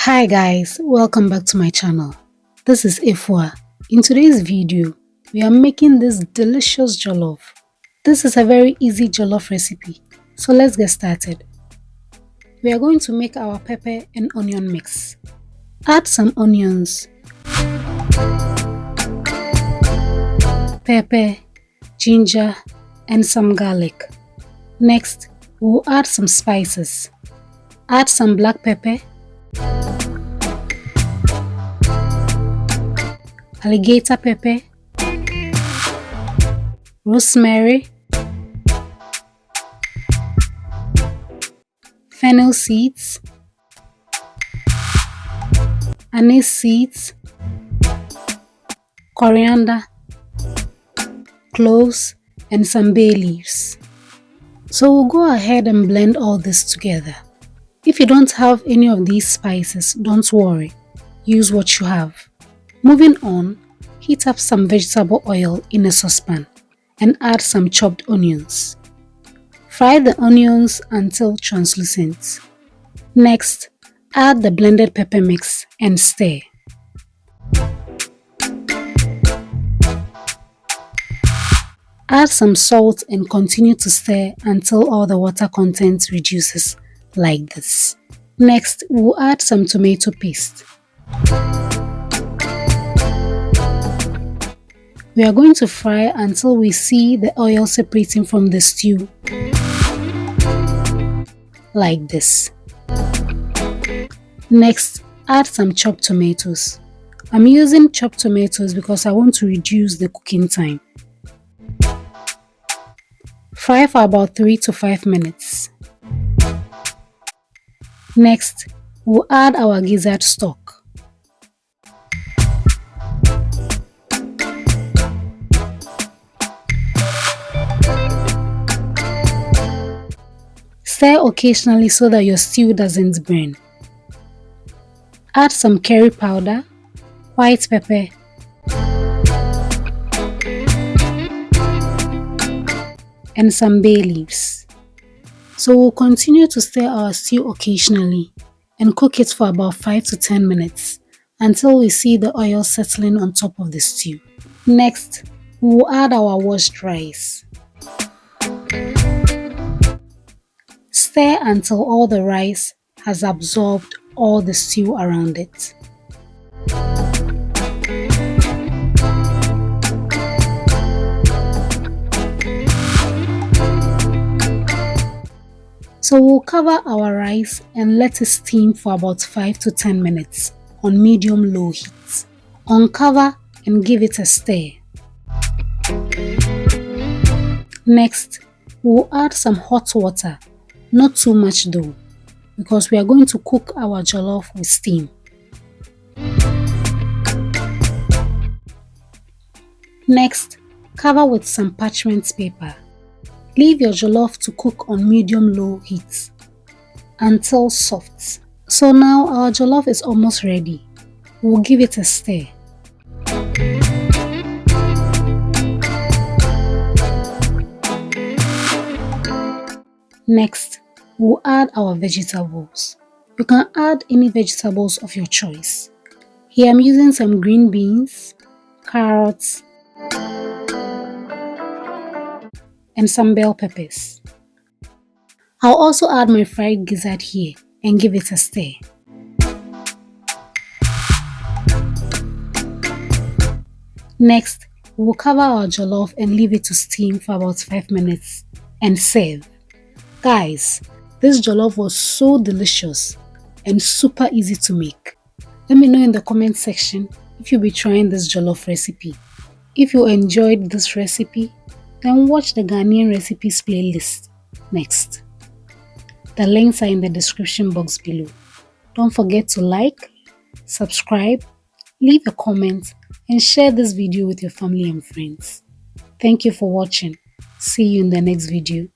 Hi guys, welcome back to my channel. This is Efua. In today's video, we are making this delicious jollof. This is a very easy jollof recipe, so let's get started. We are going to make our pepper and onion mix. Add some onions, pepper, ginger, and some garlic. Next, we'll add some spices. Add some black pepper, alligator pepper, rosemary, fennel seeds, anise seeds, coriander, cloves, and some bay leaves. So we'll go ahead and blend all this together. If you don't have any of these spices, don't worry, use what you have. Moving on, heat up some vegetable oil in a saucepan and add some chopped onions. Fry the onions until translucent. Next, add the blended pepper mix and stir. Add some salt and continue to stir until all the water content reduces like this. Next, we'll add some tomato paste. We are going to fry until we see the oil separating from the stew, like this. Next, add some chopped tomatoes. I'm using chopped tomatoes because I want to reduce the cooking time. Fry for about 3 to 5 minutes. Next, we'll add our gizzard stock. Stir occasionally so that your stew doesn't burn. Add some curry powder, white pepper, and some bay leaves. So we'll continue to stir our stew occasionally and cook it for about 5 to 10 minutes until we see the oil settling on top of the stew. Next, we'll add our washed rice. Stir until all the rice has absorbed all the stew around it. So we'll cover our rice and let it steam for about 5 to 10 minutes on medium-low heat. Uncover and give it a stir. Next, we'll add some hot water. Not too much though, because we are going to cook our jollof with steam. Next, cover with some parchment paper. Leave your jollof to cook on medium-low heat until soft. So now our jollof is almost ready. We'll give it a stir. Next, we'll add our vegetables. You can add any vegetables of your choice. Here I'm using some green beans, carrots, and some bell peppers. I'll also add my fried gizzard here and give it a stir. Next, we'll cover our jollof and leave it to steam for about 5 minutes and serve. Guys, this jollof was so delicious and super easy to make. Let me know in the comment section if you'll be trying this jollof recipe. If you enjoyed this recipe, then watch the Ghanaian recipes playlist next. The links are in the description box below. Don't forget to like, subscribe, leave a comment, and share this video with your family and friends. Thank you for watching. See you in the next video.